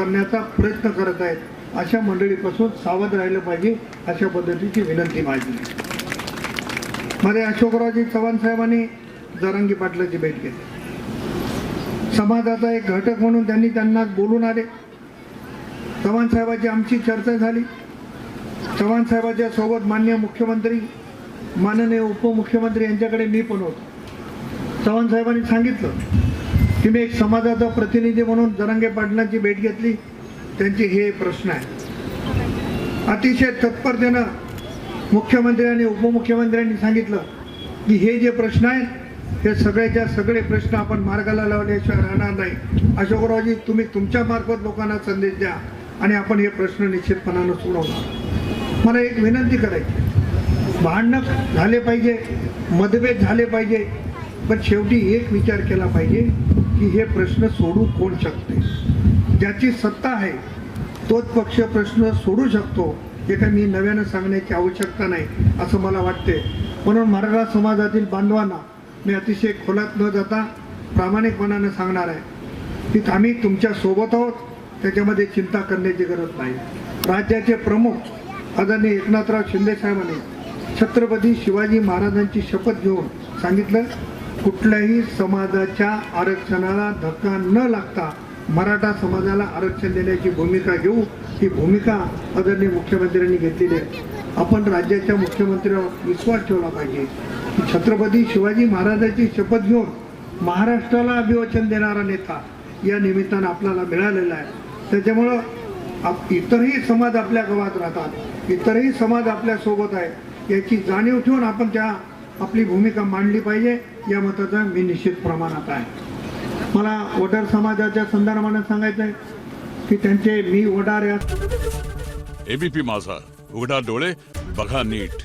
करण्याचा प्रयत्न करत आहेत. अशा मंडळीपासून सावध राहिलं पाहिजे, अशा पद्धतीची विनंती माझी. मध्ये अशोकरावजी चव्हाण साहेबांनी जरांगी पाटलाची भेट घेतली. समाजाचा एक घटक म्हणून त्यांना बोलून आले. चव्हाण साहेबांची आमची चर्चा झाली. चव्हाण साहेबांच्या सोबत माननीय मुख्यमंत्री, माननीय उपमुख्यमंत्री यांच्याकडे मी पण होतो. चव्हाण साहेबांनी सांगितलं की मी एक समाजाचा प्रतिनिधी म्हणून जरांगे पाटलांची भेट घेतली, त्यांचे हे प्रश्न आहेत. अतिशय तत्परतेनं मुख्यमंत्री आणि उपमुख्यमंत्र्यांनी सांगितलं की हे जे प्रश्न आहेत हे सगळेच्या सगळे प्रश्न आपण मार्गाला लावल्याशिवाय राहणार नाही. अशोकरावजी, तुम्ही तुमच्या मार्फत लोकांना संदेश द्या आणि आपण हे प्रश्न निश्चितपणानं सोडवणार. मला एक विनंती करायची, भांडणं झाले पाहिजे, मतभेद झाले पाहिजे, पण शेवटी एक विचार केला पाहिजे की हे प्रश्न सोडू कोण शकते. ज्याची सत्ता आहे तोच पक्ष प्रश्न सोडू शकतो. हे काही मी नव्यानं सांगण्याची आवश्यकता नाही असं मला वाटते. म्हणून मराठा समाजातील बांधवांना मी अतिशय खोलात न जाता प्रामाणिकपणाने सांगणार आहे की आम्ही तुमच्या सोबत आहोत, त्याच्यामध्ये चिंता करण्याची गरज नाही. राज्याचे प्रमुख आदरणीय एकनाथराव शिंदे साहेबांनी छत्रपती शिवाजी महाराजांची शपथ घेऊन सांगितलं, कुठल्याही समाजाच्या आरक्षणाला धक्का न लागता मराठा समाजाला आरक्षण देण्याची भूमिका घेऊ. ही भूमिका आदरणीय मुख्यमंत्र्यांनी घेतलेली आहे. आपण राज्याच्या मुख्यमंत्र्यांवर विश्वास ठेवला पाहिजे की छत्रपती शिवाजी महाराजांची शपथ घेऊन महाराष्ट्राला अभिवचन देणारा नेता या निमित्तानं आपल्याला मिळालेला आहे. त्याच्यामुळं इतरही समाज आपल्या गावात राहतात, इतरही समाज आपल्या सोबत आहे, याची जाणीव ठेवून आपण आपली भूमिका मांडली पाहिजे, या मताचा मी निश्चित प्रमाणात आहे. मला वडार समाजाच्या संदर्भाने सांगायचं आहे की त्यांचे मी वडार या एबीपी माझा, उघडा डोळे बघा नीट.